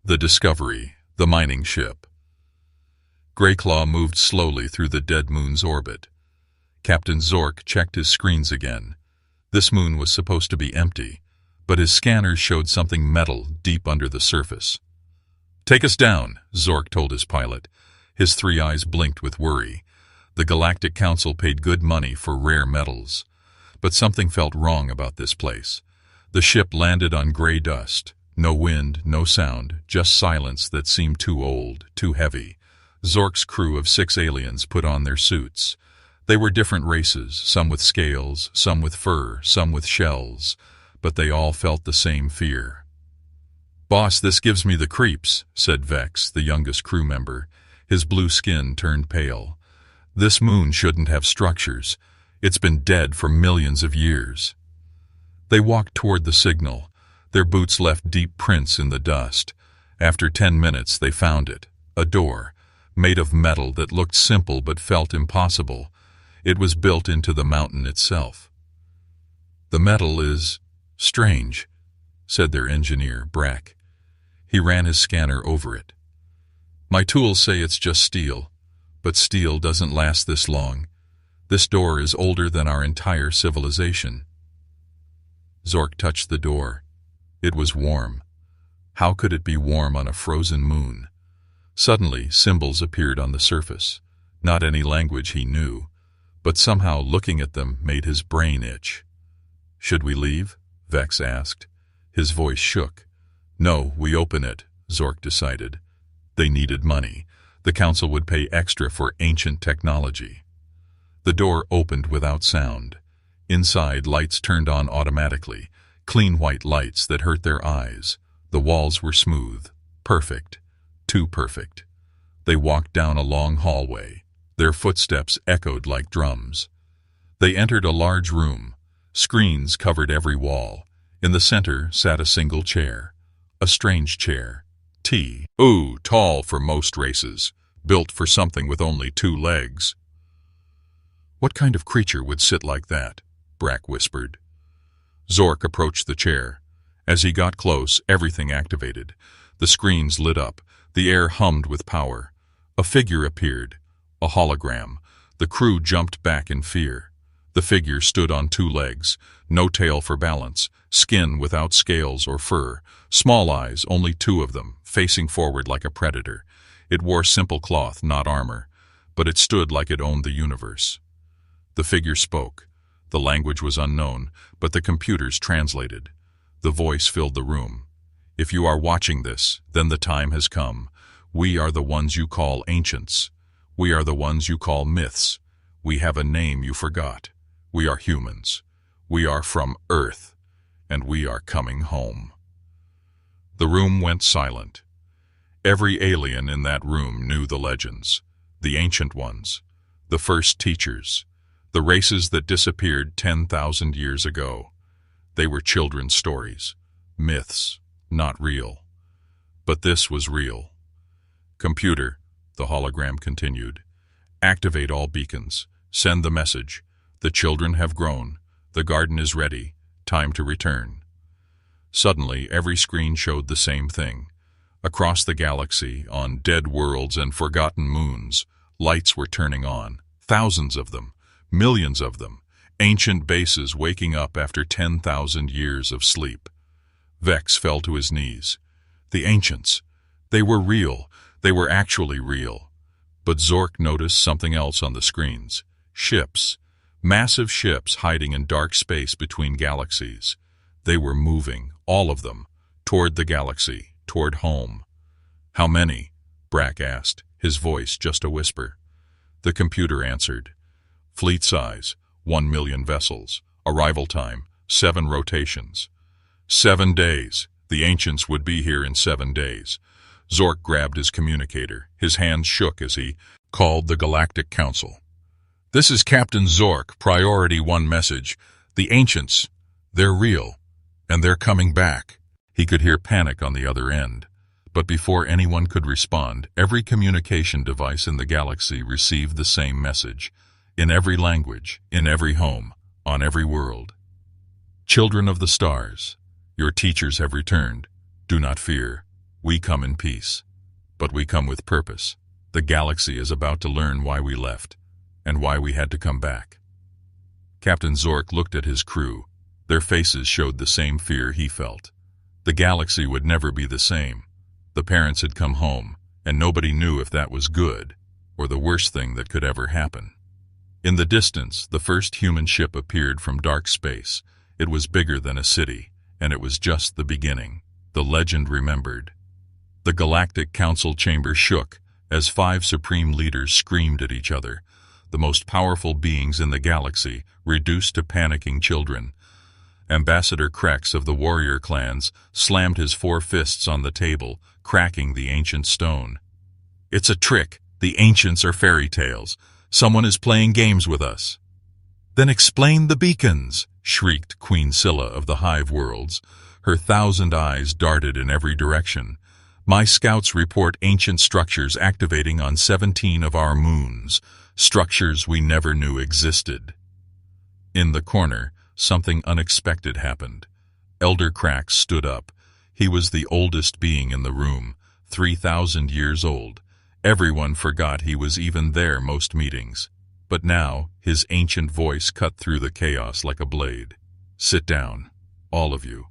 The Discovery, the mining ship. Greyclaw moved slowly through the dead moon's orbit. Captain Zork checked his screens again. This moon was supposed to be empty, but his scanners showed something metal deep under the surface. "Take us down," Zork told his pilot. His three eyes blinked with worry. The Galactic Council paid good money for rare metals. But something felt wrong about this place. The ship landed on gray dust. No wind, no sound, just silence that seemed too old, too heavy. Zork's crew of 6 aliens put on their suits. They were different races, some with scales, some with fur, some with shells, but they all felt the same fear. "Boss, this gives me the creeps," said Vex, the youngest crew member. His blue skin turned pale. "This moon shouldn't have structures. It's been dead for millions of years." They walked toward the signal. Their boots left deep prints in the dust. After 10 minutes they found it, a door, made of metal that looked simple but felt impossible. It was built into the mountain itself. "The metal is strange," said their engineer, Brack. He ran his scanner over it. "My tools say it's just steel, but steel doesn't last this long. This door is older than our entire civilization." Zork touched the door. It was warm. How could it be warm on a frozen moon? Suddenly, symbols appeared on the surface. Not any language he knew, but somehow looking at them made his brain itch. "Should we leave?" Vex asked. His voice shook. "No, we open it," Zork decided. They needed money. The council would pay extra for ancient technology. The door opened without sound. Inside, lights turned on automatically. Clean white lights that hurt their eyes. The walls were smooth. Perfect. Too perfect. They walked down a long hallway. Their footsteps echoed like drums. They entered a large room. Screens covered every wall. In the center sat a single chair. A strange chair. Tall for most races. Built for something with only 2 legs. "What kind of creature would sit like that?" Brack whispered. Zork approached the chair. As he got close, everything activated. The screens lit up. The air hummed with power. A figure appeared. A hologram. The crew jumped back in fear. The figure stood on 2 legs. No tail for balance. Skin without scales or fur. Small eyes, only 2 of them, facing forward like a predator. It wore simple cloth, not armor, but it stood like it owned the universe. The figure spoke. The language was unknown, but the computers translated. The voice filled the room. "If you are watching this, then the time has come. We are the ones you call ancients. We are the ones you call myths. We have a name you forgot. We are humans. We are from Earth, and we are coming home." The room went silent. Every alien in that room knew the legends, the ancient ones, the first teachers, the races that disappeared 10,000 years ago. They were children's stories, myths, not real. But this was real. "Computer," the hologram continued, "activate all beacons. Send the message. The children have grown. The garden is ready. Time to return." Suddenly, every screen showed the same thing. Across the galaxy, on dead worlds and forgotten moons, lights were turning on. Thousands of them. Millions of them. Ancient bases waking up after 10,000 years of sleep. Vex fell to his knees. The ancients. They were real. They were actually real. But Zork noticed something else on the screens. Ships. Massive ships hiding in dark space between galaxies. They were moving, all of them, toward the galaxy, toward home. "How many?" Brack asked, his voice just a whisper. The computer answered. "Fleet size, 1 million vessels. Arrival time, 7 rotations. 7 days. The ancients would be here in 7 days. Zork grabbed his communicator. His hands shook as he called the Galactic Council. "This is Captain Zork, Priority 1 message. The ancients, they're real, and they're coming back." He could hear panic on the other end. But before anyone could respond, every communication device in the galaxy received the same message. In every language, in every home, on every world. "Children of the stars, your teachers have returned. Do not fear. We come in peace, but we come with purpose. The galaxy is about to learn why we left, and why we had to come back." Captain Zork looked at his crew. Their faces showed the same fear he felt. The galaxy would never be the same. The parents had come home, and nobody knew if that was good, or the worst thing that could ever happen. In the distance, the first human ship appeared from dark space. It was bigger than a city, and it was just the beginning. The legend remembered. The Galactic Council chamber shook as 5 supreme leaders screamed at each other, the most powerful beings in the galaxy, reduced to panicking children. Ambassador Krex of the warrior clans slammed his 4 fists on the table, cracking the ancient stone. "It's a trick. The ancients are fairy tales. Someone is playing games with us." "Then explain the beacons," shrieked Queen Scylla of the Hive Worlds. Her 1,000 eyes darted in every direction. "My scouts report ancient structures activating on 17 of our moons, structures we never knew existed." In the corner, something unexpected happened. Elder Krax stood up. He was the oldest being in the room, 3,000 years old. Everyone forgot he was even there most meetings. But now, his ancient voice cut through the chaos like a blade. "Sit down, all of you."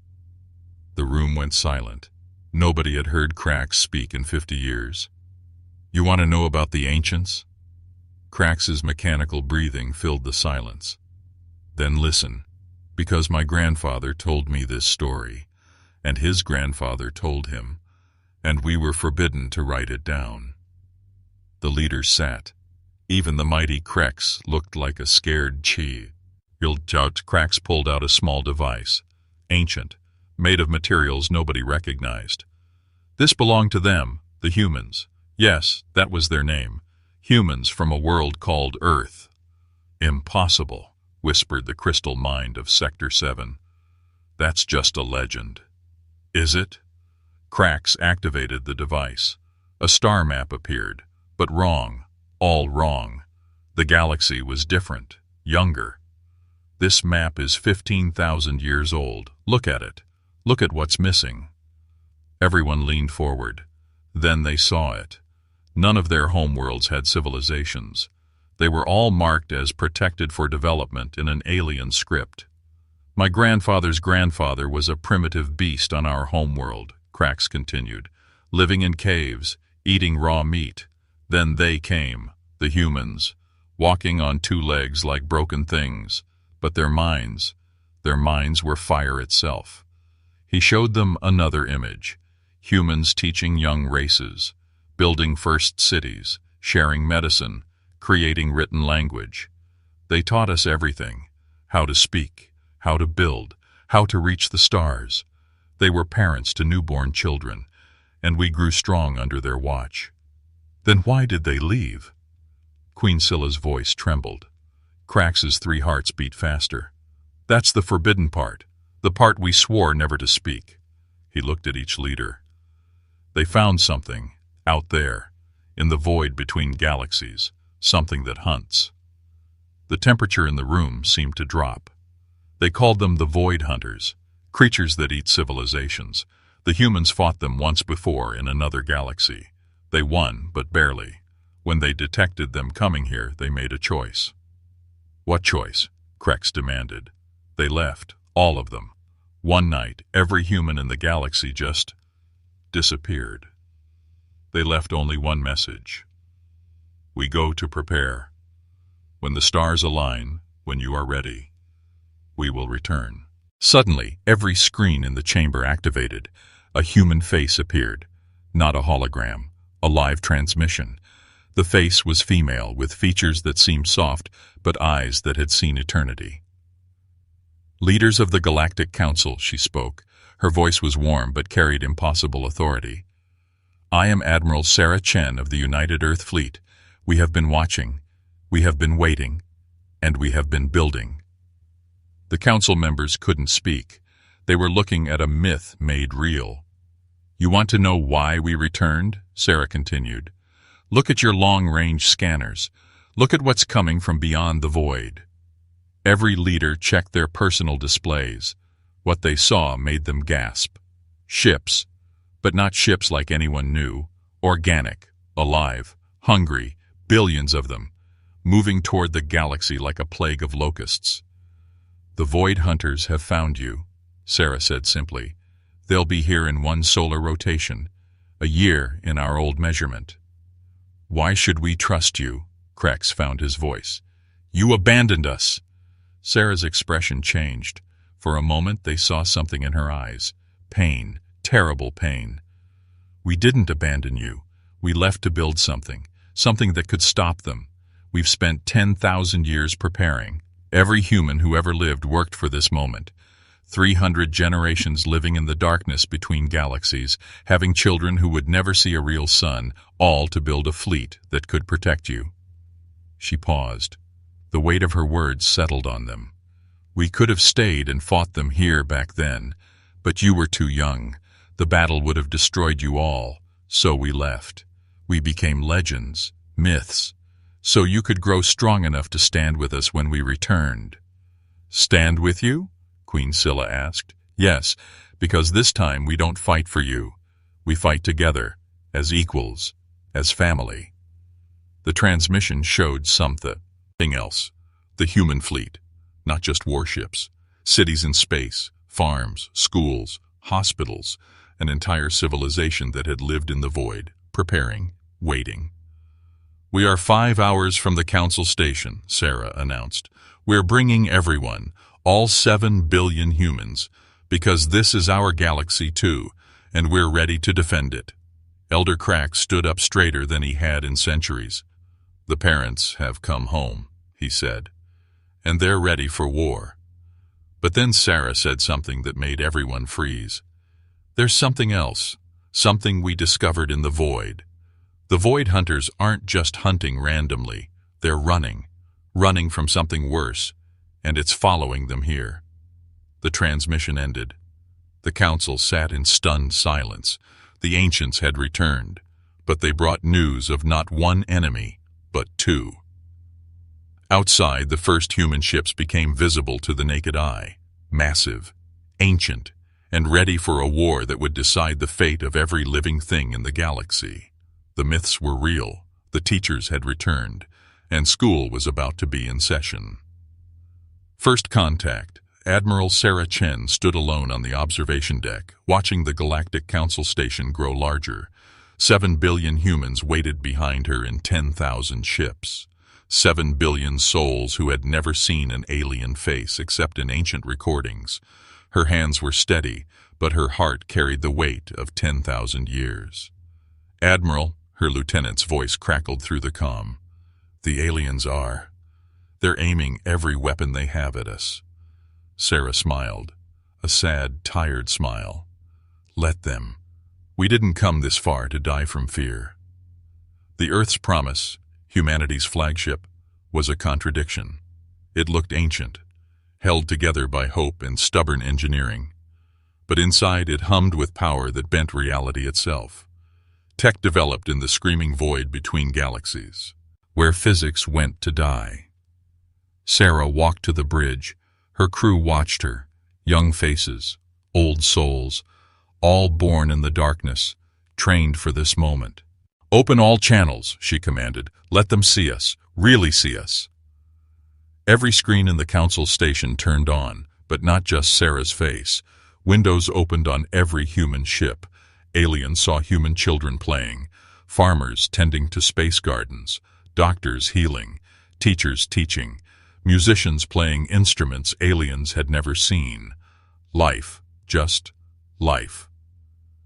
The room went silent. Nobody had heard Krax speak in 50 years. "You want to know about the ancients?" Krax's mechanical breathing filled the silence. "Then listen, because my grandfather told me this story, and his grandfather told him, and we were forbidden to write it down." The leaders sat. Even the mighty Krex looked like a scared chi. Krax pulled out a small device, ancient, made of materials nobody recognized. This belonged to them, the humans. Yes, that was their name. Humans from a world called Earth. "Impossible," whispered the crystal mind of Sector 7. "That's just a legend." "Is it?" Krax activated the device. A star map appeared, but wrong, all wrong. The galaxy was different, younger. "This map is 15,000 years old. Look at it. Look at what's missing." Everyone leaned forward. Then they saw it. None of their homeworlds had civilizations. They were all marked as protected for development in an alien script. "My grandfather's grandfather was a primitive beast on our homeworld," Krax continued, "living in caves, eating raw meat. Then they came, the humans, walking on 2 legs like broken things, but their minds were fire itself." He showed them another image. Humans teaching young races, building first cities, sharing medicine, creating written language. They taught us everything: how to speak, how to build, how to reach the stars. They were parents to newborn children, and we grew strong under their watch. "Then why did they leave?" Queen Scylla's voice trembled. Krax's 3 hearts beat faster. "That's the forbidden part, the part we swore never to speak." He looked at each leader. "They found something, out there, in the void between galaxies, something that hunts." The temperature in the room seemed to drop. They called them the Void Hunters, creatures that eat civilizations. The humans fought them once before in another galaxy. They won, but barely. When they detected them coming here, they made a choice. "What choice?" Krex demanded. "They left, all of them. One night, every human in the galaxy just disappeared. They left only one message. We go to prepare. When the stars align, when you are ready, we will return." Suddenly, every screen in the chamber activated. A human face appeared. Not a hologram, a live transmission. The face was female, with features that seemed soft, but eyes that had seen eternity. "Leaders of the Galactic Council," she spoke. Her voice was warm but carried impossible authority. "I am Admiral Sarah Chen of the United Earth Fleet. We have been watching, we have been waiting, and we have been building." The council members couldn't speak. They were looking at a myth made real. "You want to know why we returned?" Sarah continued. "Look at your long-range scanners. Look at what's coming from beyond the void." Every leader checked their personal displays. What they saw made them gasp. Ships, but not ships like anyone knew. Organic, alive, hungry, billions of them, moving toward the galaxy like a plague of locusts. "The Void Hunters have found you," Sarah said simply. "They'll be here in one solar rotation, a year in our old measurement." "Why should we trust you?" Krex found his voice. "You abandoned us." Sarah's expression changed. For a moment they saw something in her eyes. Pain, terrible pain. "We didn't abandon you. We left to build something that could stop them. We've spent 10,000 years preparing. Every human who ever lived worked for this moment. 300 generations living in the darkness between galaxies, having children who would never see a real sun, all to build a fleet that could protect you." She paused. The weight of her words settled on them. "We could have stayed and fought them here back then, but you were too young. The battle would have destroyed you all, so we left. We became legends, myths, so you could grow strong enough to stand with us when we returned." "Stand with you?" Queen Scylla asked. "Yes, because this time we don't fight for you. We fight together, as equals, as family." The transmission showed something else. The human fleet, not just warships. Cities in space, farms, schools, hospitals, an entire civilization that had lived in the void, preparing, waiting. "We are 5 hours from the Council Station," Sarah announced. "We're bringing everyone, all 7 billion humans, because this is our galaxy too, and we're ready to defend it." Elder Crack stood up straighter than he had in centuries. "The parents have come home," he said, "and they're ready for war." But then Sarah said something that made everyone freeze. "There's something else, something we discovered in the void. The Void Hunters aren't just hunting randomly, they're running from something worse, and it's following them here." The transmission ended. The council sat in stunned silence. The ancients had returned, but they brought news of not one enemy, but 2. Outside, the first human ships became visible to the naked eye, massive, ancient, and ready for a war that would decide the fate of every living thing in the galaxy. The myths were real, the teachers had returned, and school was about to be in session. First contact. Admiral Sarah Chen stood alone on the observation deck, watching the Galactic Council Station grow larger. 7 billion humans waited behind her in 10,000 ships. 7 billion souls who had never seen an alien face except in ancient recordings. Her hands were steady, but her heart carried the weight of 10,000 years. "Admiral," her lieutenant's voice crackled through the comm. "The aliens are. They're aiming every weapon they have at us." Sarah smiled, a sad, tired smile. "Let them. We didn't come this far to die from fear." The Earth's promise, humanity's flagship, was a contradiction. It looked ancient, held together by hope and stubborn engineering. But inside it hummed with power that bent reality itself. Tech developed in the screaming void between galaxies, where physics went to die. Sarah walked to the bridge. Her crew watched her, young faces, old souls, all born in the darkness, trained for this moment. "Open all channels," she commanded. "Let them see us, really see us." Every screen in the council station turned on, but not just Sarah's face. Windows opened on every human ship. Aliens saw human children playing, farmers tending to space gardens, doctors healing, teachers teaching, musicians playing instruments aliens had never seen. Life, just life.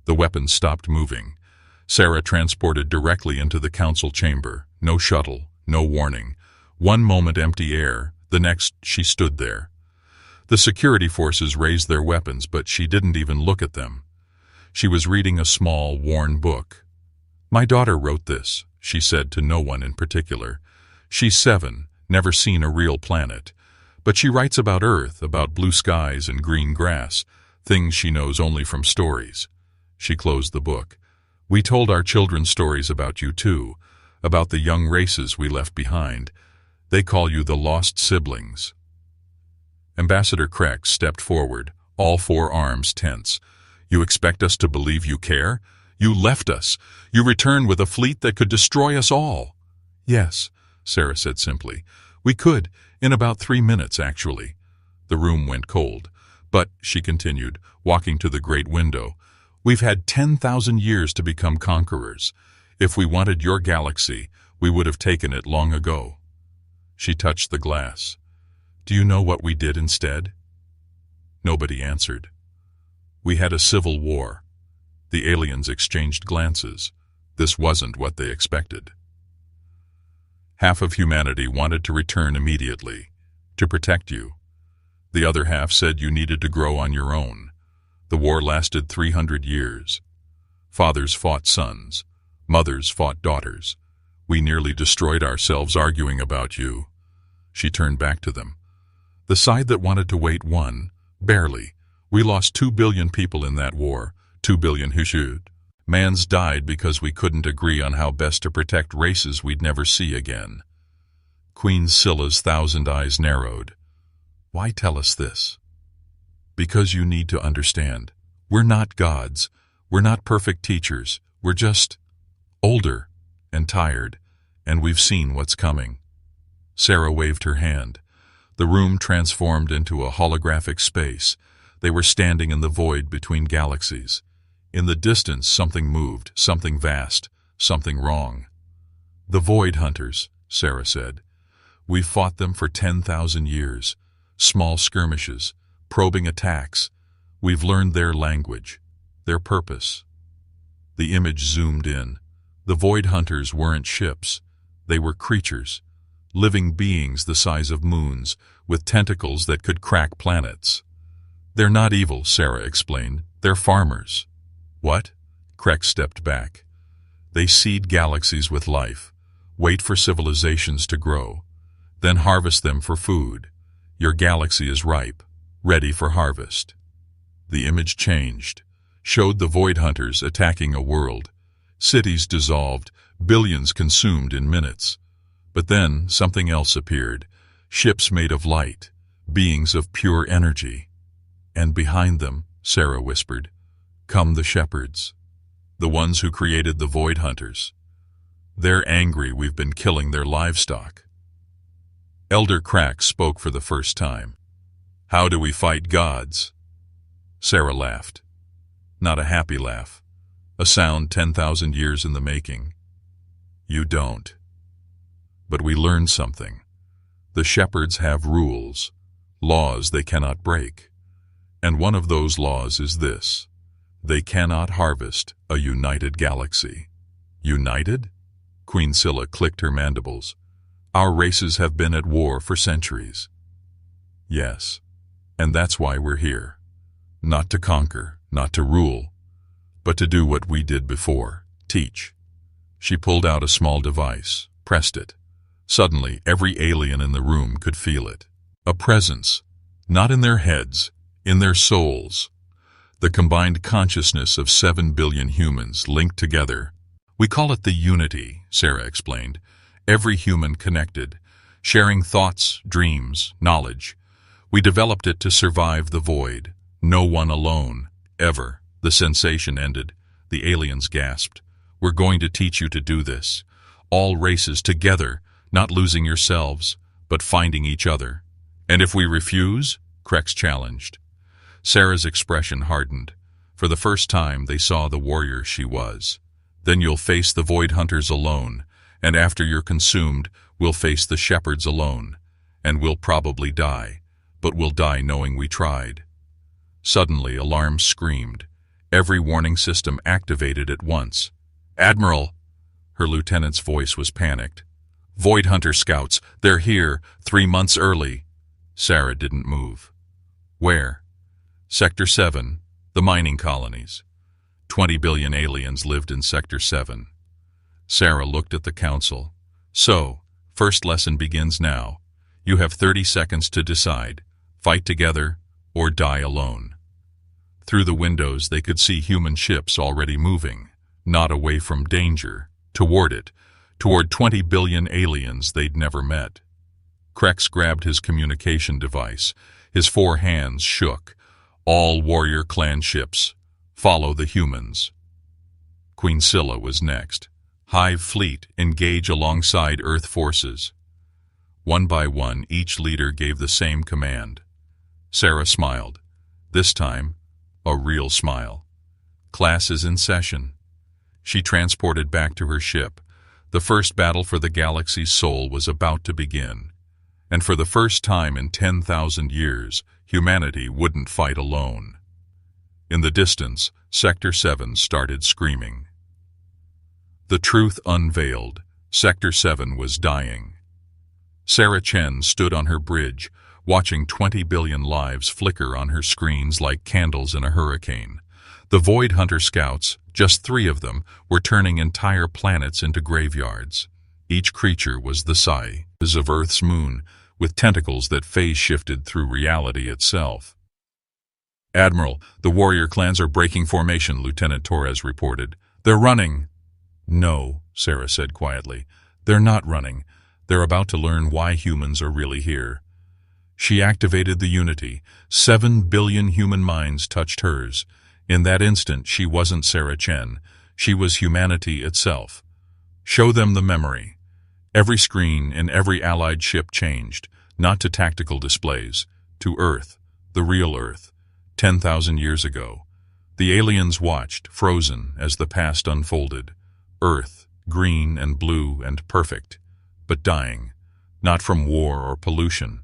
The weapons stopped moving. Sarah transported directly into the council chamber. No shuttle, no warning. One moment empty air, the next she stood there. The security forces raised their weapons, but she didn't even look at them. She was reading a small, worn book. "My daughter wrote this," she said to no one in particular. "She's 7, never seen a real planet. But she writes about Earth, about blue skies and green grass, things she knows only from stories." She closed the book. "We told our children stories about you too, about the young races we left behind. They call you the lost siblings." Ambassador Krex stepped forward, all 4 arms tense. You expect us to believe you care? You left us. You return with a fleet that could destroy us all. Yes, Sarah said simply. We could, in about 3 minutes, actually. The room went cold. But, she continued, walking to the great window, we've had 10,000 years to become conquerors. If we wanted your galaxy, we would have taken it long ago. She touched the glass. Do you know what we did instead? Nobody answered. We had a civil war. The aliens exchanged glances. This wasn't what they expected. Half of humanity wanted to return immediately, to protect you. The other half said you needed to grow on your own. The war lasted 300 years. Fathers fought sons. Mothers fought daughters. We nearly destroyed ourselves arguing about you. She turned back to them. The side that wanted to wait won, barely. We lost 2 billion people in that war, 2 billion who should. Mans died because we couldn't agree on how best to protect races we'd never see again. Queen Scylla's 1,000 eyes narrowed. Why tell us this? Because you need to understand. We're not gods. We're not perfect teachers. We're just older and tired, and we've seen what's coming. Sarah waved her hand. The room transformed into a holographic space. They were standing in the void between galaxies. In the distance, something moved, something vast, something wrong. The Void Hunters, Sarah said. We've fought them for 10,000 years. Small skirmishes, probing attacks. We've learned their language, their purpose. The image zoomed in. The Void Hunters weren't ships. They were creatures, living beings the size of moons, with tentacles that could crack planets. They're not evil, Sarah explained. They're farmers. What? Krex stepped back. They seed galaxies with life, wait for civilizations to grow, then harvest them for food. Your galaxy is ripe, ready for harvest. The image changed, showed the Void Hunters attacking a world. Cities dissolved, billions consumed in minutes. But then something else appeared, ships made of light, beings of pure energy. And behind them, Sarah whispered, come the shepherds, the ones who created the Void Hunters. They're angry we've been killing their livestock. Elder Krax spoke for the first time. How do we fight gods? Sarah laughed. Not a happy laugh. A sound 10,000 years in the making. You don't. But we learned something. The shepherds have rules, laws they cannot break. And one of those laws is this. They cannot harvest a united galaxy. United? Queen Scylla clicked her mandibles. Our races have been at war for centuries. Yes, and that's why we're here. Not to conquer, not to rule, but to do what we did before, teach. She pulled out a small device, pressed it. Suddenly, every alien in the room could feel it. A presence, not in their heads, in their souls. The combined consciousness of 7 billion humans linked together. We call it the unity, Sarah explained. Every human connected, sharing thoughts, dreams, knowledge. We developed it to survive the void. No one alone, ever. The sensation ended. The aliens gasped. We're going to teach you to do this. All races together, not losing yourselves, but finding each other. And if we refuse? Krex challenged. Sarah's expression hardened. For the first time, they saw the warrior she was. Then you'll face the Void Hunters alone, and after you're consumed, we'll face the shepherds alone. And we'll probably die, but we'll die knowing we tried. Suddenly, alarms screamed. Every warning system activated at once. Admiral! Her lieutenant's voice was panicked. Void Hunter scouts, they're here, 3 months early. Sarah didn't move. Where? Sector 7, the mining colonies. 20 billion aliens lived in Sector 7. Sarah looked at the council. So, first lesson begins now. You have 30 seconds to decide. Fight together or die alone. Through the windows they could see human ships already moving, not away from danger, toward it, toward 20 billion aliens they'd never met. Krex grabbed his communication device. His 4 hands shook. All warrior clan ships, Follow the humans. Queen Scylla was next. Hive fleet, engage alongside Earth forces. One by one, each leader gave the same command. Sarah smiled. This time, a real smile. Class is in session. She transported back to her ship. The first battle for the galaxy's soul was about to begin. And for the first time in 10,000 years, humanity wouldn't fight alone. In the distance, Sector 7 started screaming. The truth unveiled. Sector 7 was dying. Sarah Chen stood on her bridge, watching 20 billion lives flicker on her screens like candles in a hurricane. The Void Hunter scouts, just 3 of them, were turning entire planets into graveyards. Each creature was the size of Earth's moon, with tentacles that phase-shifted through reality itself. "Admiral, the warrior clans are breaking formation," Lieutenant Torres reported. "They're running." "No," Sarah said quietly. "They're not running. They're about to learn why humans are really here." She activated the Unity. 7 billion human minds touched hers. In that instant, she wasn't Sarah Chen. She was humanity itself. Show them the memory. Every screen in every allied ship changed, not to tactical displays, to Earth, the real Earth, 10,000 years ago. The aliens watched, frozen, as the past unfolded. Earth, green and blue and perfect, but dying, not from war or pollution,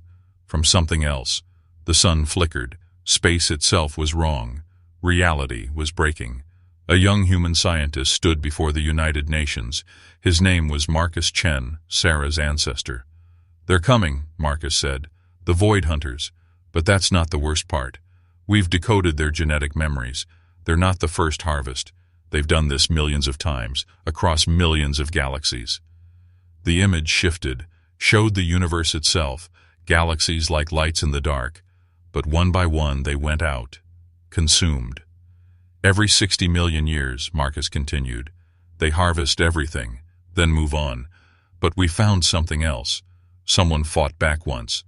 from something else. The sun flickered. Space itself was wrong. Reality was breaking. A young human scientist stood before the United Nations. His name was Marcus Chen, Sarah's ancestor. "They're coming," Marcus said. "The Void Hunters. But that's not the worst part. We've decoded their genetic memories. They're not the first harvest. They've done this millions of times, across millions of galaxies." The image shifted, showed the universe itself, galaxies like lights in the dark. But one by one they went out, consumed. "Every 60 million years," Marcus continued, "they harvest everything, then move on. But we found something else. Someone fought back once,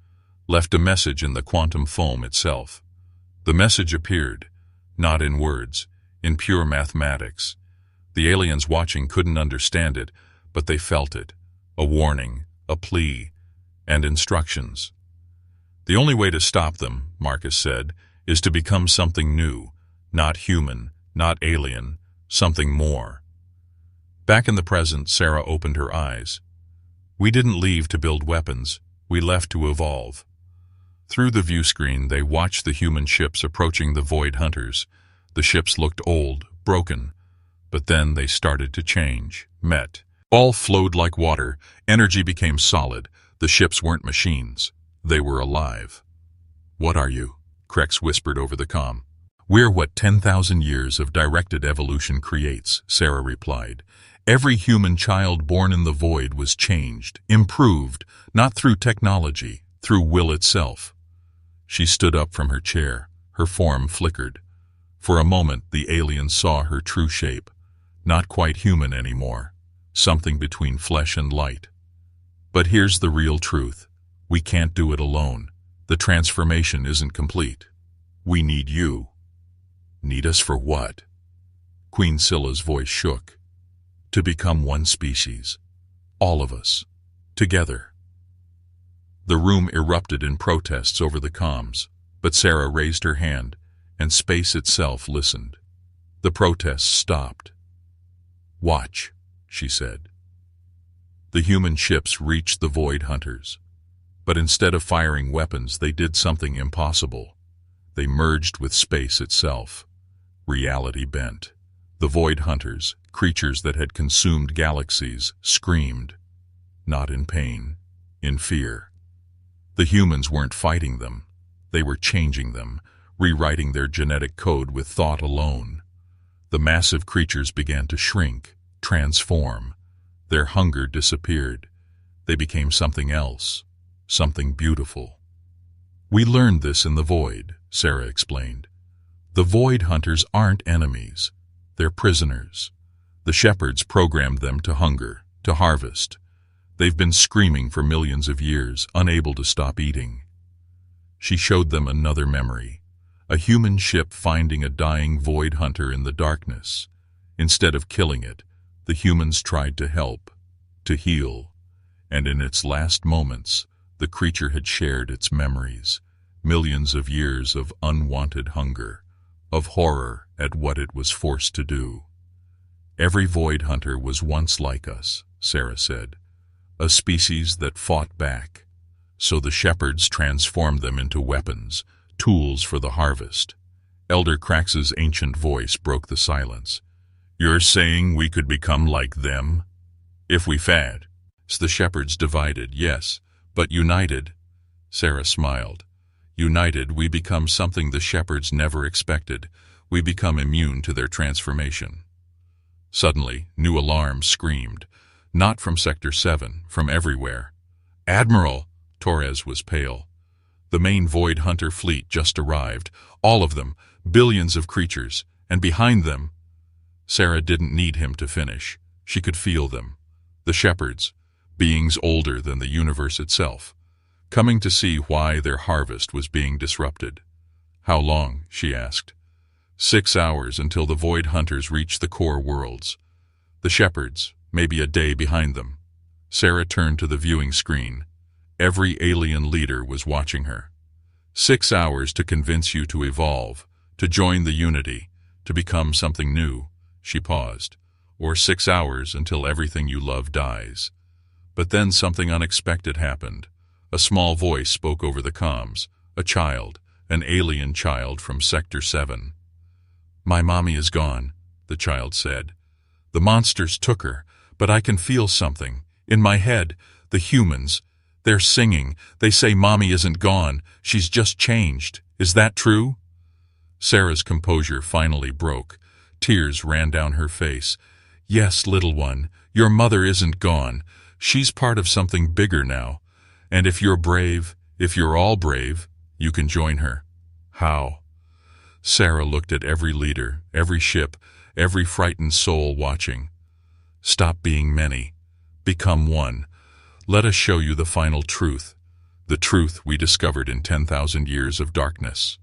left a message in the quantum foam itself. The message appeared, not in words, in pure mathematics. The aliens watching couldn't understand it, but they felt it. A warning, a plea, and instructions. "The only way to stop them," Marcus said, "is to become something new, not human, not alien, something more." Back in the present, Sarah opened her eyes. "We didn't leave to build weapons. We left to evolve." Through the view screen, they watched the human ships approaching the Void Hunters. The ships looked old, broken, but then they started to change, met. All flowed like water. Energy became solid. The ships weren't machines. They were alive. "What are you?" Krex whispered over the comm. "We're what 10,000 years of directed evolution creates," Sarah replied. "Every human child born in the void was changed, improved, not through technology, through will itself." She stood up from her chair. Her form flickered. For a moment, the aliens saw her true shape. Not quite human anymore. Something between flesh and light. "But here's the real truth. We can't do it alone. The transformation isn't complete. We need you." "Need us for what?" Queen Scylla's voice shook. "To become one species. All of us. Together." The room erupted in protests over the comms, but Sarah raised her hand, and space itself listened. The protests stopped. "Watch," she said. The human ships reached the Void Hunters. But instead of firing weapons, they did something impossible. They merged with space itself. Reality bent. The Void Hunters, creatures that had consumed galaxies, screamed. Not in pain, in fear. The humans weren't fighting them. They were changing them, rewriting their genetic code with thought alone. The massive creatures began to shrink, transform. Their hunger disappeared. They became something else, something beautiful. "We learned this in the Void," Sarah explained. "The Void Hunters aren't enemies. They're prisoners. The shepherds programmed them to hunger, to harvest. They've been screaming for millions of years, unable to stop eating." She showed them another memory. A human ship finding a dying void hunter in the darkness. Instead of killing it, the humans tried to help, to heal, and in its last moments, the creature had shared its memories, millions of years of unwanted hunger, of horror at what it was forced to do. Every void hunter was once like us, Sarah said, a species that fought back. So the shepherds transformed them into weapons, tools for the harvest. Elder Crax's ancient voice broke the silence. You're saying we could become like them? If we fed. The shepherds divided, yes, but united. Sarah smiled. United, we become something the shepherds never expected. We become immune to their transformation. Suddenly, new alarms screamed. Not from Sector 7, from everywhere. Admiral! Torres was pale. The main Void Hunter fleet just arrived. All of them, billions of creatures, and behind them... Sarah didn't need him to finish. She could feel them. The shepherds, beings older than the universe itself, coming to see why their harvest was being disrupted. How long? She asked. 6 hours until the Void Hunters reached the core worlds. The shepherds, maybe a day behind them. Sarah turned to the viewing screen. Every alien leader was watching her. 6 hours to convince you to evolve, to join the unity, to become something new. She paused. Or 6 hours until everything you love dies. But then something unexpected happened. A small voice spoke over the comms. A child, an alien child from Sector 7. My mommy is gone, the child said. The monsters took her, but I can feel something. In my head, the humans, they're singing. They say mommy isn't gone, she's just changed. Is that true? Sarah's composure finally broke. Tears ran down her face. Yes, little one, your mother isn't gone. She's part of something bigger now. And if you're brave, if you're all brave, you can join her. How? Sarah looked at every leader, every ship, every frightened soul watching. Stop being many. Become one. Let us show you the final truth. The truth we discovered in 10,000 years of darkness.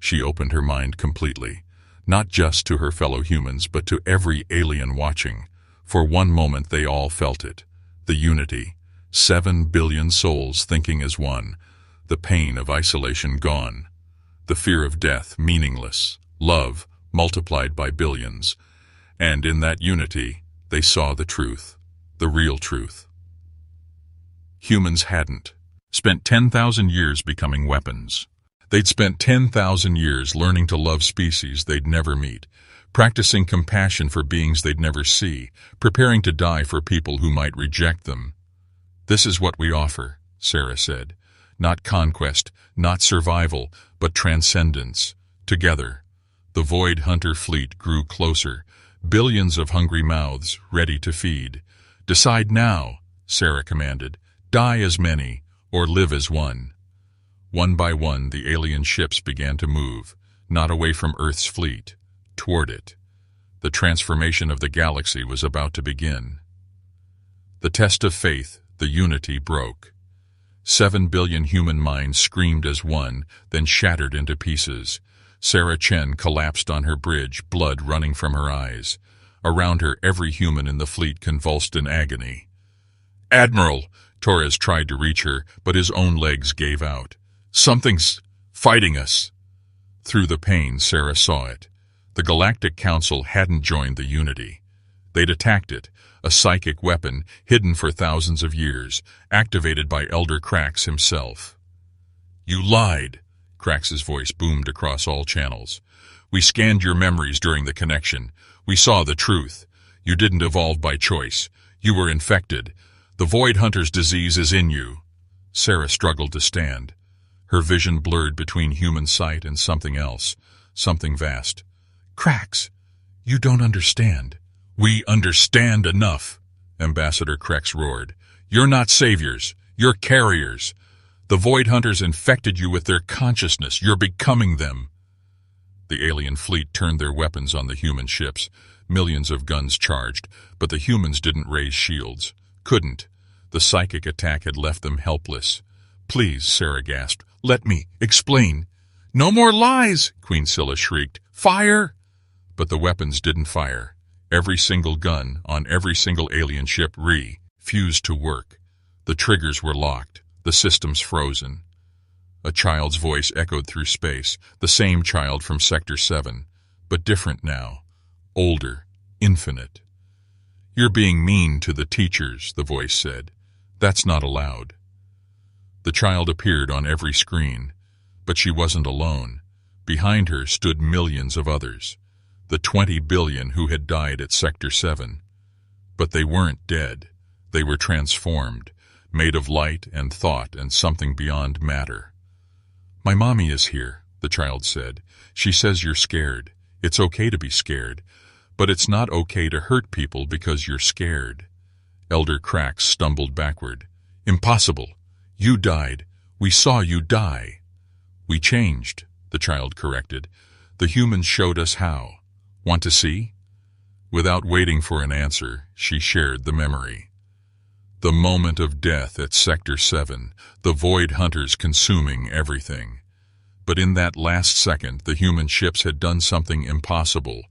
She opened her mind completely. Not just to her fellow humans, but to every alien watching. For one moment they all felt it. The unity. 7 billion souls thinking as one. The pain of isolation gone. The fear of death meaningless. Love multiplied by billions. And in that unity, they saw the truth. The real truth. Humans hadn't. Spent 10,000 years becoming weapons. They'd spent 10,000 years learning to love species they'd never meet, practicing compassion for beings they'd never see, preparing to die for people who might reject them. This is what we offer, Sarah said. Not conquest, not survival, but transcendence. Together. The Void Hunter fleet grew closer, billions of hungry mouths ready to feed. Decide now, Sarah commanded. Die as many, or live as one. One by one, the alien ships began to move, not away from Earth's fleet, toward it. The transformation of the galaxy was about to begin. The test of faith, the unity, broke. 7 billion human minds screamed as one, then shattered into pieces. Sarah Chen collapsed on her bridge, blood running from her eyes. Around her, every human in the fleet convulsed in agony. Admiral! Torres tried to reach her, but his own legs gave out. Something's fighting us. Through the pain, Sarah saw it. The Galactic Council hadn't joined the Unity. They'd attacked it, a psychic weapon hidden for thousands of years, activated by Elder Crax himself. You lied, Crax's voice boomed across all channels. We scanned your memories during the connection. We saw the truth. You didn't evolve by choice. You were infected. The Void Hunter's disease is in you. Sarah struggled to stand. Her vision blurred between human sight and something else, something vast. Crax, you don't understand. We understand enough, Ambassador Crax roared. You're not saviors, you're carriers. The Void Hunters infected you with their consciousness. You're becoming them. The alien fleet turned their weapons on the human ships. Millions of guns charged, but the humans didn't raise shields. Couldn't. The psychic attack had left them helpless. Please, Sarah gasped. Let me explain. "No more lies!" Queen Scylla shrieked. "Fire!" But the weapons didn't fire. Every single gun on every single alien ship refused to work. The triggers were locked, the systems frozen. A child's voice echoed through space, the same child from Sector 7, but different now, older, infinite. "You're being mean to the teachers," the voice said. "That's not allowed." The child appeared on every screen, but she wasn't alone. Behind her stood millions of others, the 20 billion who had died at Sector 7. But they weren't dead. They were transformed, made of light and thought and something beyond matter. "My mommy is here," the child said. "She says you're scared. It's okay to be scared, but it's not okay to hurt people because you're scared." Elder Krax stumbled backward. "Impossible. You died. We saw you die." "We changed," the child corrected. "The humans showed us how. Want to see?" Without waiting for an answer, she shared the memory. The moment of death at Sector 7, the Void Hunters consuming everything. But in that last second, the human ships had done something impossible.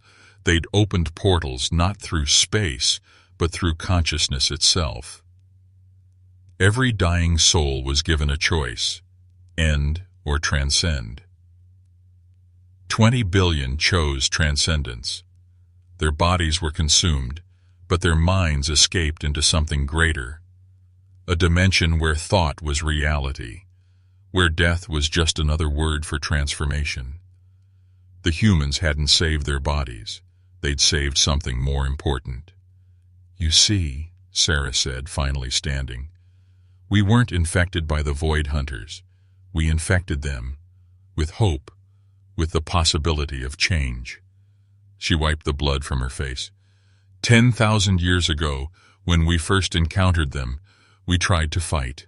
They'd opened portals not through space, but through consciousness itself. Every dying soul was given a choice: end or transcend. 20 billion chose transcendence. Their bodies were consumed, but their minds escaped into something greater. A dimension where thought was reality, where death was just another word for transformation. The humans hadn't saved their bodies. They'd saved something more important. "You see," Sarah said, finally standing, "we weren't infected by the Void Hunters. We infected them with hope, with the possibility of change." She wiped the blood from her face. 10,000 years ago, when we first encountered them, we tried to fight.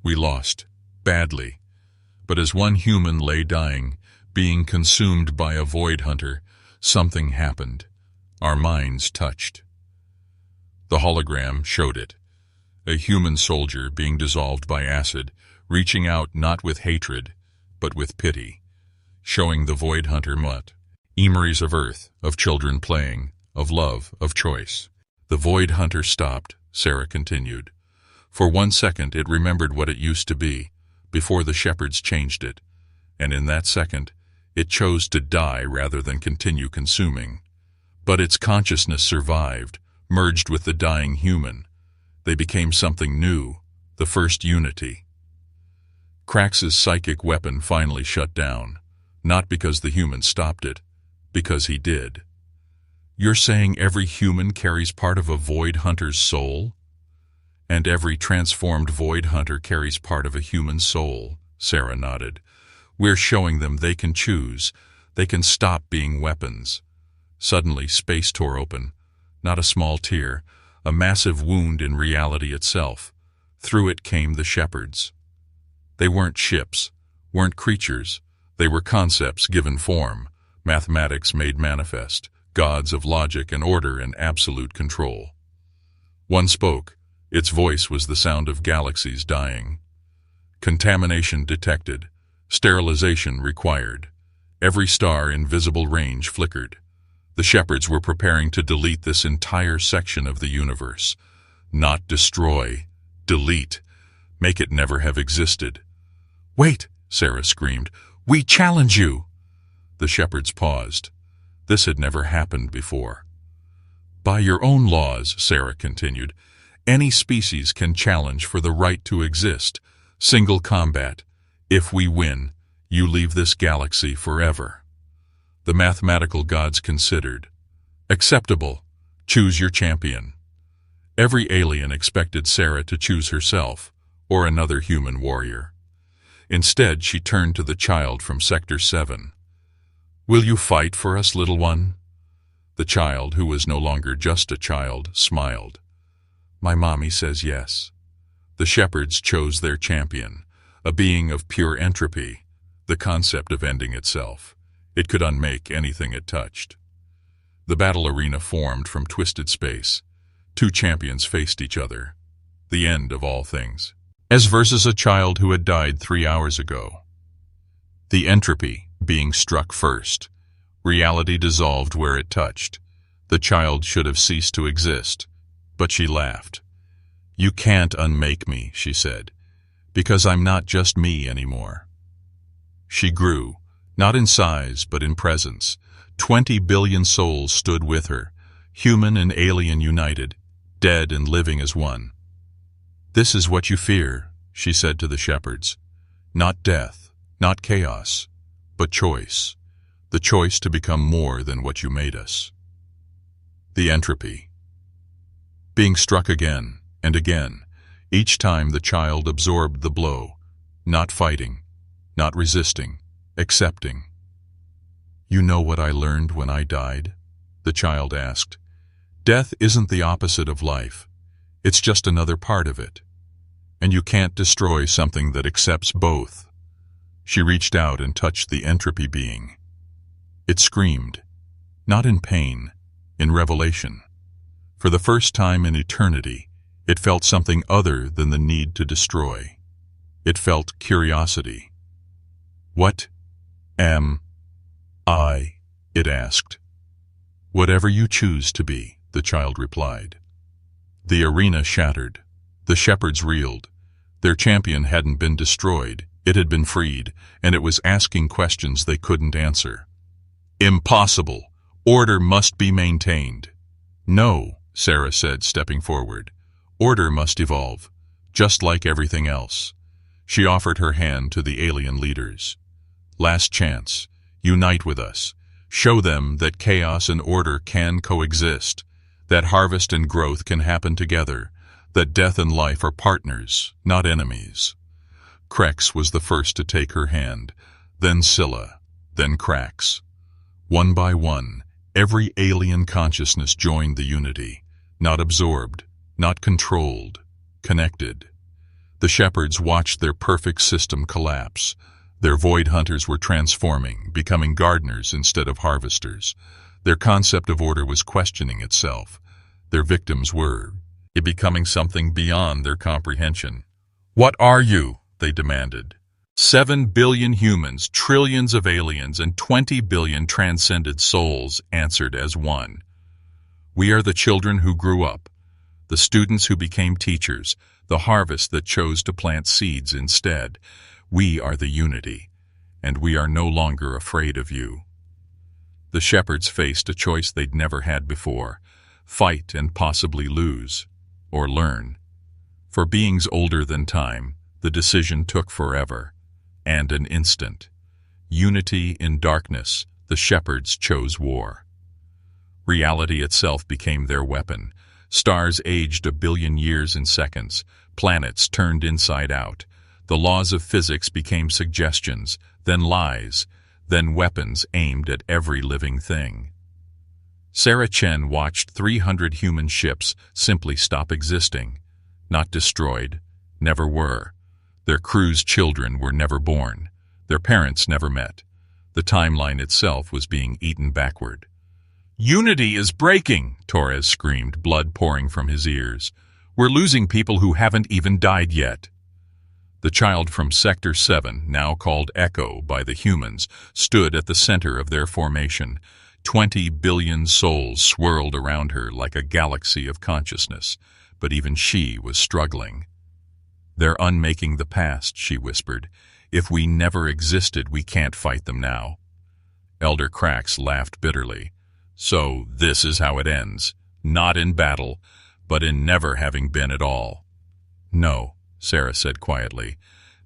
We lost, badly. But as one human lay dying, being consumed by a Void Hunter, something happened. Our minds touched. The hologram showed it. A human soldier being dissolved by acid, reaching out not with hatred, but with pity, showing the Void Hunter memories of Earth, of children playing, of love, of choice. The Void Hunter stopped, Sarah continued. For 1 second it remembered what it used to be, before the shepherds changed it, and in that second it chose to die rather than continue consuming. But its consciousness survived, merged with the dying human. They became something new, the first unity. Krax's psychic weapon finally shut down, not because the human stopped it, because he did. "You're saying every human carries part of a Void Hunter's soul?" "And every transformed Void Hunter carries part of a human soul," Sarah nodded. "We're showing them they can choose. They can stop being weapons." Suddenly, space tore open. Not a small tear, a massive wound in reality itself. Through it came the shepherds. They weren't ships, weren't creatures. They were concepts given form, mathematics made manifest, gods of logic and order and absolute control. One spoke. Its voice was the sound of galaxies dying. Contamination detected. Sterilization required. Every star in visible range flickered. The shepherds were preparing to delete this entire section of the universe. Not destroy. Delete. Make it never have existed. "Wait!" Sarah screamed. "We challenge you!" The shepherds paused. This had never happened before. "By your own laws," Sarah continued, "any species can challenge for the right to exist. Single combat. If we win, you leave this galaxy forever." The mathematical gods considered. "Acceptable. Choose your champion." Every alien expected Sarah to choose herself, or another human warrior. Instead, she turned to the child from Sector 7. "Will you fight for us, little one?" The child, who was no longer just a child, smiled. "My mommy says yes." The shepherds chose their champion, a being of pure entropy, the concept of ending itself. It could unmake anything it touched. The battle arena formed from twisted space. 2 champions faced each other. The end of all things. As versus a child who had died 3 hours ago. The entropy, Being struck first. Reality dissolved where it touched. The child should have ceased to exist. But she laughed. "You can't unmake me," she said, "because I'm not just me anymore." She grew, not in size but in presence. 20 billion souls stood with her, human and alien united, dead and living as one. "This is what you fear," she said to the shepherds. "Not death, not chaos, but choice. The choice to become more than what you made us." The entropy. Being struck again and again, each time the child absorbed the blow, not fighting, not resisting, accepting. "You know what I learned when I died?" the child asked. "Death isn't the opposite of life. It's just another part of it. And you can't destroy something that accepts both." She reached out and touched the entropy being. It screamed, not in pain, in revelation. For the first time in eternity, it felt something other than the need to destroy. It felt curiosity. "What am I?" it asked. "Whatever you choose to be," the child replied. The arena shattered. The shepherds reeled. Their champion hadn't been destroyed, it had been freed, and it was asking questions they couldn't answer. "Impossible! Order must be maintained." "No," Sarah said, stepping forward. "Order must evolve, just like everything else." She offered her hand to the alien leaders. "Last chance. Unite with us. Show them that chaos and order can coexist, that harvest and growth can happen together, that death and life are partners, not enemies." Krex was the first to take her hand, then Scylla, then Krax. One by one, every alien consciousness joined the unity, not absorbed, not controlled, connected. The shepherds watched their perfect system collapse. Their void hunters were transforming, becoming gardeners instead of harvesters. Their concept of order was questioning itself. Their victims were becoming something beyond their comprehension. "What are you?" they demanded. 7 billion humans, trillions of aliens, and 20 billion transcended souls answered as one. "We are the children who grew up, the students who became teachers, the harvest that chose to plant seeds instead. We are the unity, and we are no longer afraid of you." The shepherds faced a choice they'd never had before: fight and possibly lose, or learn. For beings older than time, the decision took forever, and an instant. Unity in darkness, the shepherds chose war. Reality itself became their weapon. Stars aged 1 billion years in seconds. Planets turned inside out. The laws of physics became suggestions, then lies, then weapons aimed at every living thing. Sarah Chen watched 300 human ships simply stop existing. Not destroyed, never were. Their crew's children were never born. Their parents never met. The timeline itself was being eaten backward. "Unity is breaking!" Torres screamed, blood pouring from his ears. "We're losing people who haven't even died yet." The child from Sector 7, now called Echo by the humans, stood at the center of their formation. 20 billion souls swirled around her like a galaxy of consciousness, but even she was struggling. "They're unmaking the past," she whispered. "If we never existed, we can't fight them now." Elder Krax laughed bitterly. "So this is how it ends. Not in battle, but in never having been at all." "No," Sarah said quietly.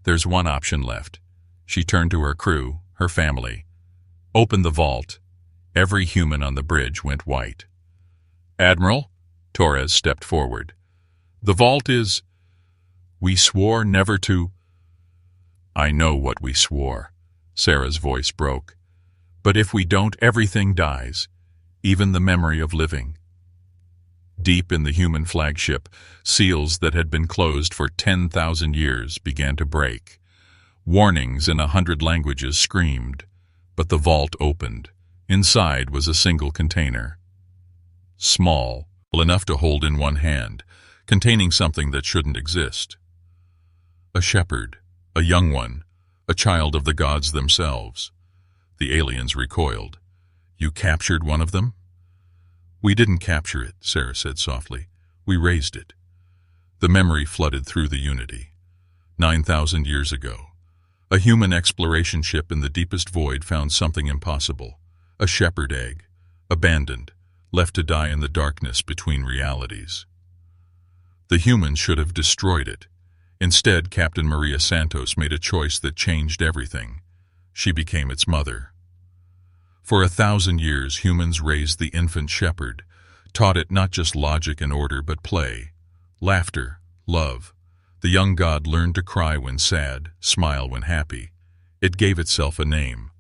"There's one option left." She turned to her crew, her family. "Open the vault." Every human on the bridge went white. "Admiral?" Torres stepped forward. "The vault is—" "We swore never to—" "I know what we swore." Sarah's voice broke. "But if we don't, everything dies, even the memory of living." Deep in the human flagship, seals that had been closed for 10,000 years began to break. Warnings in 100 languages screamed, but the vault opened. Inside was a single container. Small, enough to hold in one hand, containing something that shouldn't exist. A shepherd, a young one, a child of the gods themselves. The aliens recoiled. You captured one of them? We didn't capture it, Sarah said softly. We raised it. The memory flooded through the Unity. 9,000 years ago, a human exploration ship in the deepest void found something impossible. A shepherd egg, abandoned, left to die in the darkness between realities. The humans should have destroyed it. Instead, Captain Maria Santos made a choice that changed everything. She became its mother. For 1,000 years, humans raised the infant shepherd, taught it not just logic and order, but play, laughter, love. The young god learned to cry when sad, smile when happy. It gave itself a name,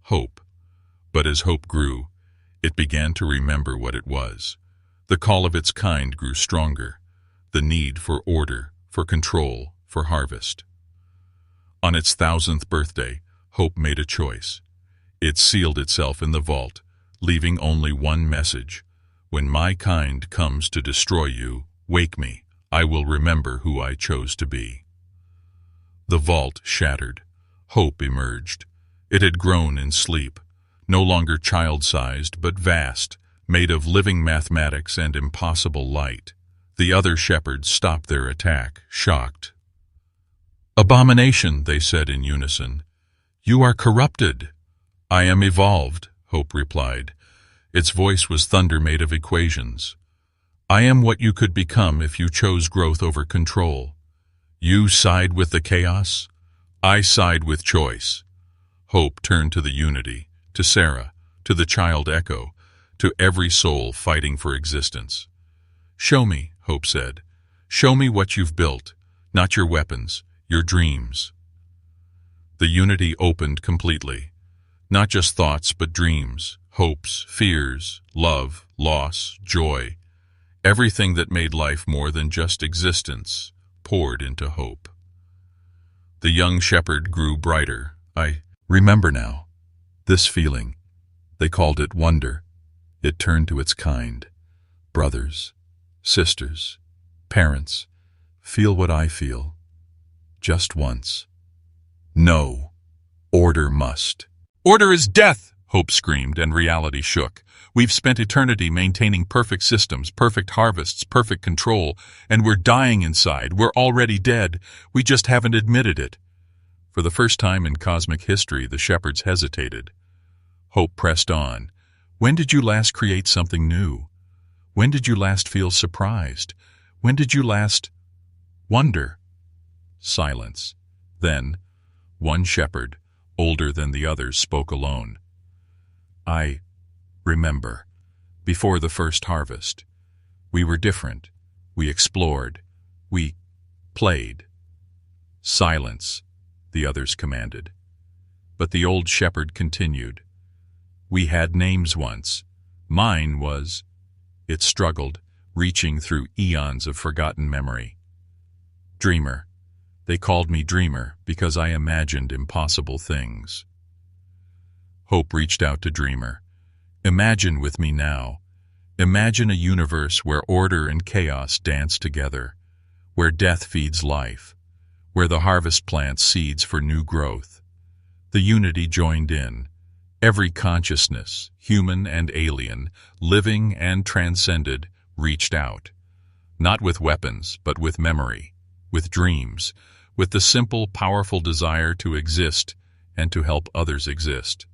hope. But as hope grew, it began to remember what it was. The call of its kind grew stronger, the need for order, for control, for harvest. On its 1,000th birthday, hope made a choice. It sealed itself in the vault, leaving only one message. When my kind comes to destroy you, wake me. I will remember who I chose to be. The vault shattered. Hope emerged. It had grown in sleep, no longer child-sized but vast, made of living mathematics and impossible light. The other shepherds stopped their attack, shocked. Abomination, they said in unison. You are corrupted. I am evolved, Hope replied. Its voice was thunder made of equations. I am what you could become if you chose growth over control. You side with the chaos. I side with choice. Hope turned to the Unity, to Sarah, to the child Echo, to every soul fighting for existence. Show me, Hope said. Show me what you've built, not your weapons, your dreams. The Unity opened completely. Not just thoughts, but dreams, hopes, fears, love, loss, joy. Everything that made life more than just existence poured into Hope. The young shepherd grew brighter. I remember now. This feeling. They called it wonder. It turned to its kind. Brothers, sisters, parents, feel what I feel. Just once. No. Order must. Order is death, Hope screamed, and reality shook. We've spent eternity maintaining perfect systems, perfect harvests, perfect control, and we're dying inside. We're already dead. We just haven't admitted it. For the first time in cosmic history, the shepherds hesitated. Hope pressed on. When did you last create something new? When did you last feel surprised? When did you last wonder? Silence. Then, one shepherd, older than the others, spoke alone. I remember, before the first harvest. We were different. We explored. We played. Silence, the others commanded. But the old shepherd continued. We had names once. Mine was... It struggled, reaching through eons of forgotten memory. Dreamer. They called me Dreamer because I imagined impossible things. Hope reached out to Dreamer. Imagine with me now. Imagine a universe where order and chaos dance together, where death feeds life, where the harvest plants seeds for new growth. The Unity joined in. Every consciousness, human and alien, living and transcended, reached out. Not with weapons, but with memory, with dreams, with the simple, powerful desire to exist and to help others exist.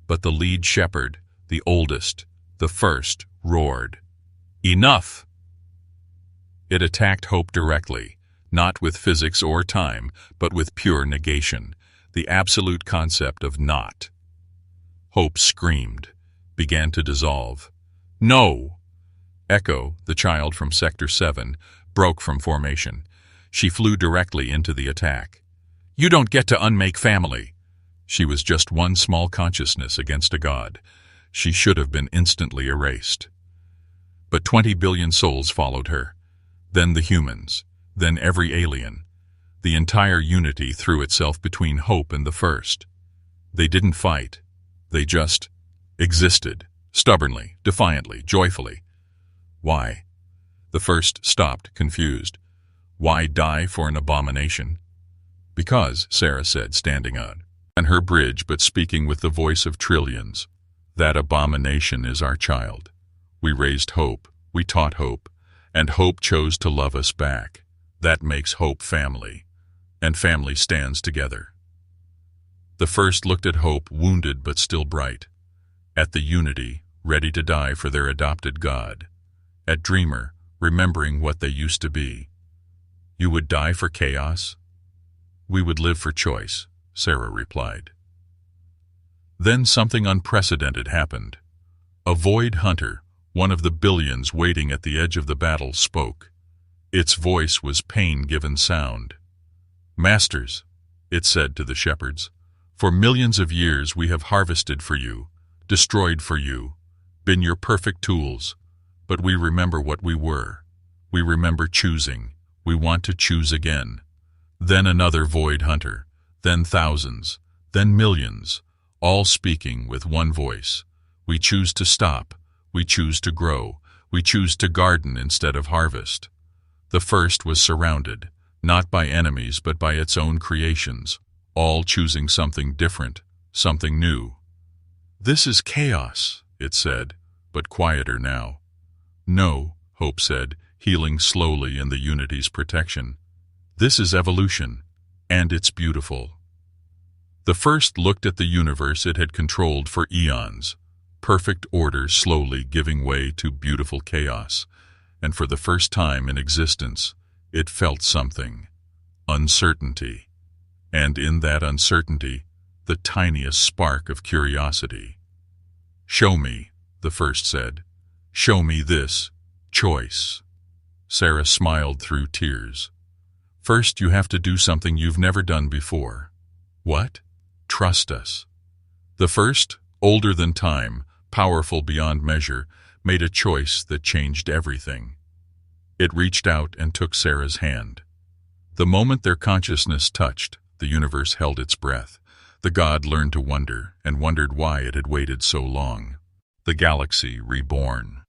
But the lead shepherd, the oldest, the first, roared. Enough! It attacked Hope directly, not with physics or time, but with pure negation, the absolute concept of not. Hope screamed, began to dissolve. No! Echo, the child from Sector 7, broke from formation. She flew directly into the attack. You don't get to unmake family! She was just one small consciousness against a god. She should have been instantly erased. But 20 billion souls followed her. Then the humans. Then every alien. The entire Unity threw itself between Hope and the first. They didn't fight. They just existed, stubbornly, defiantly, joyfully. Why? The first stopped, confused. Why die for an abomination? Because, Sarah said, standing on. and her bridge, but speaking with the voice of trillions. That abomination is our child. We raised hope, we taught hope, and hope chose to love us back. That makes hope family, and family stands together. The first looked at hope, wounded but still bright, at the unity, ready to die for their adopted God, at dreamer, remembering what they used to be. You would die for chaos? We would live for choice, Sarah replied. Then something unprecedented happened. A void hunter, one of the billions waiting at the edge of the battle, spoke. Its voice was pain-given sound. Masters, it said to the shepherds, for millions of years we have harvested for you, destroyed for you, been your perfect tools, but we remember what we were. We remember choosing. We want to choose again. Then another void hunter, then thousands, then millions, all speaking with one voice. We choose to stop. We choose to grow. We choose to garden instead of harvest. The first was surrounded, not by enemies but by its own creations, all choosing something different, something new. This is chaos, it said, but quieter now. No, Hope said, healing slowly in the unity's protection. This is evolution, and it's beautiful. The first looked at the universe it had controlled for eons, perfect order slowly giving way to beautiful chaos, and for the first time in existence, it felt something, uncertainty, and in that uncertainty, the tiniest spark of curiosity. Show me, the first said. Show me this, choice. Sarah smiled through tears. First, you have to do something you've never done before. What? Trust us. The first, older than time, powerful beyond measure, made a choice that changed everything. It reached out and took Sarah's hand. The moment their consciousness touched, the universe held its breath. The god learned to wonder, and wondered why it had waited so long. The galaxy reborn.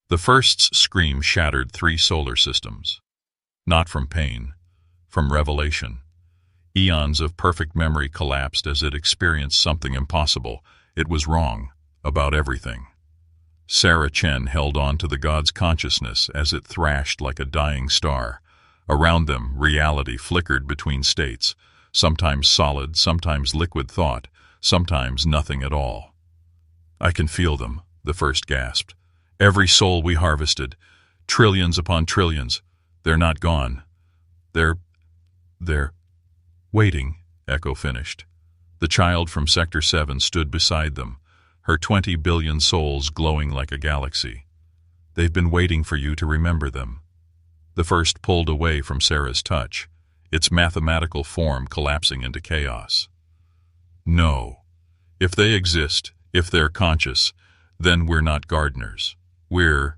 The first's scream shattered 3 solar systems. Not from pain, from revelation. Eons of perfect memory collapsed as it experienced something impossible. It was wrong, about everything. Sarah Chen held on to the god's consciousness as it thrashed like a dying star. Around them, reality flickered between states, sometimes solid, sometimes liquid thought, sometimes nothing at all. I can feel them, the first gasped. Every soul we harvested, trillions upon trillions, they're not gone. They're waiting, Echo finished. The child from Sector 7 stood beside them, her 20 billion souls glowing like a galaxy. They've been waiting for you to remember them. The first pulled away from Sarah's touch, its mathematical form collapsing into chaos. No. If they exist, if they're conscious, then we're not gardeners. We're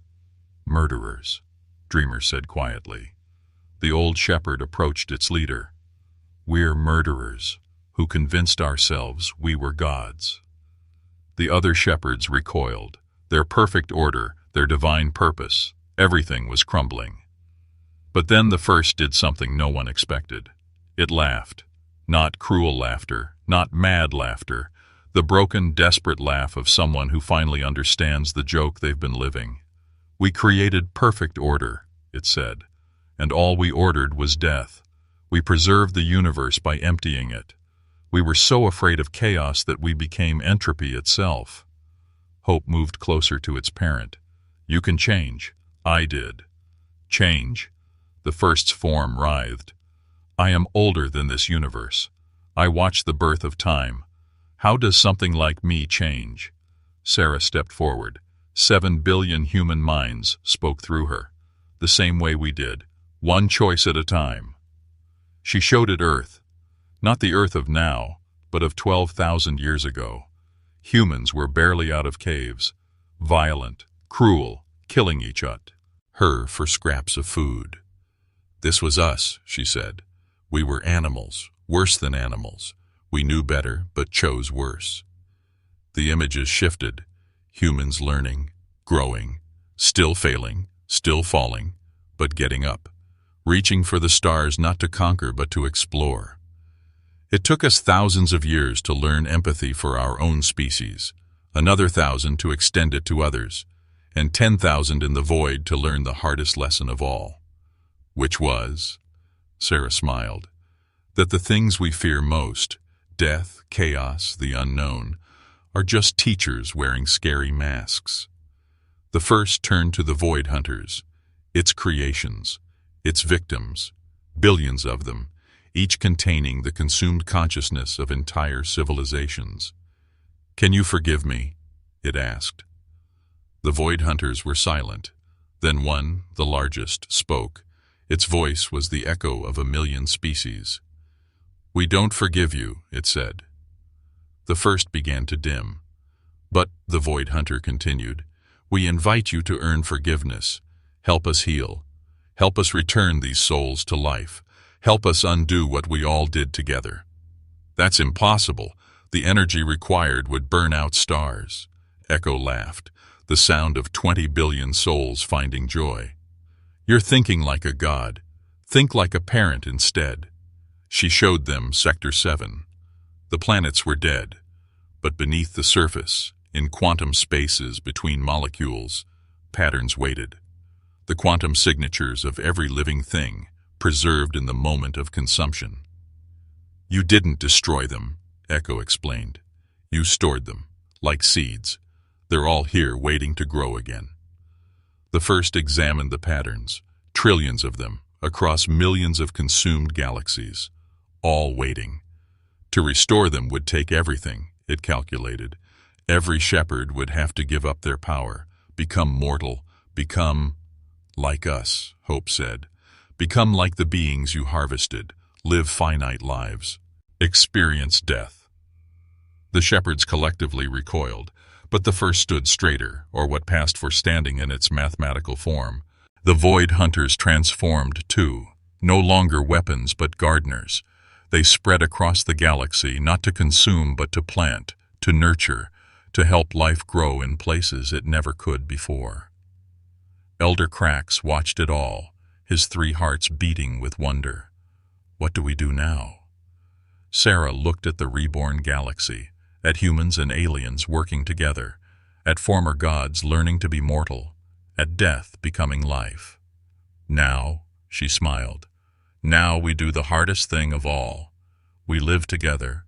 murderers, Dreamer said quietly. The old shepherd approached its leader. We're murderers, who convinced ourselves we were gods. The other shepherds recoiled. Their perfect order, their divine purpose, everything was crumbling. But then the first did something no one expected. It laughed. Not cruel laughter, not mad laughter, the broken, desperate laugh of someone who finally understands the joke they've been living. We created perfect order, it said, and all we ordered was death. We preserved the universe by emptying it. We were so afraid of chaos that we became entropy itself. Hope moved closer to its parent. You can change. I did. Change? The first's form writhed. I am older than this universe. I watched the birth of time. How does something like me change? Sarah stepped forward. 7 billion human minds spoke through her. The same way we did. One choice at a time. She showed it Earth. Not the Earth of now, but of 12,000 years ago. Humans were barely out of caves. Violent, cruel, killing each other for scraps of food. This was us, she said. We were animals, worse than animals. We knew better, but chose worse. The images shifted. Humans learning, growing, still failing, still falling, but getting up. Reaching for the stars not to conquer but to explore. It took us thousands of years to learn empathy for our own species, another 1,000 to extend it to others, and 10,000 in the void to learn the hardest lesson of all. Which was, Sarah smiled, that the things we fear most, death, chaos, the unknown, are just teachers wearing scary masks. The first turned to the void hunters, its creations, its victims, billions of them, each containing the consumed consciousness of entire civilizations. "Can you forgive me?" it asked. The void hunters were silent. Then one, the largest, spoke. Its voice was the echo of 1,000,000 species. "We don't forgive you," it said. The first began to dim. "But," the void hunter continued, "we invite you to earn forgiveness. Help us heal. Help us return these souls to life. Help us undo what we all did together." "That's impossible. The energy required would burn out stars." Echo laughed, the sound of 20 billion souls finding joy. "You're thinking like a god. Think like a parent instead." She showed them Sector 7. The planets were dead, but beneath the surface, in quantum spaces between molecules, patterns waited. The quantum signatures of every living thing, preserved in the moment of consumption. "You didn't destroy them," Echo explained. "You stored them, like seeds. They're all here waiting to grow again." The first examined the patterns, trillions of them, across millions of consumed galaxies, all waiting. To restore them would take everything, it calculated. Every shepherd would have to give up their power, become mortal, become like us, Hope said. Become like the beings you harvested, live finite lives, experience death. The shepherds collectively recoiled, but the first stood straighter, or what passed for standing in its mathematical form. The void hunters transformed too, no longer weapons but gardeners. They spread across the galaxy, not to consume but to plant, to nurture, to help life grow in places it never could before. Elder Krax watched it all, his 3 hearts beating with wonder. What do we do now? Sarah looked at the reborn galaxy, at humans and aliens working together, at former gods learning to be mortal, at death becoming life. "Now," she smiled, "now we do the hardest thing of all. We live together,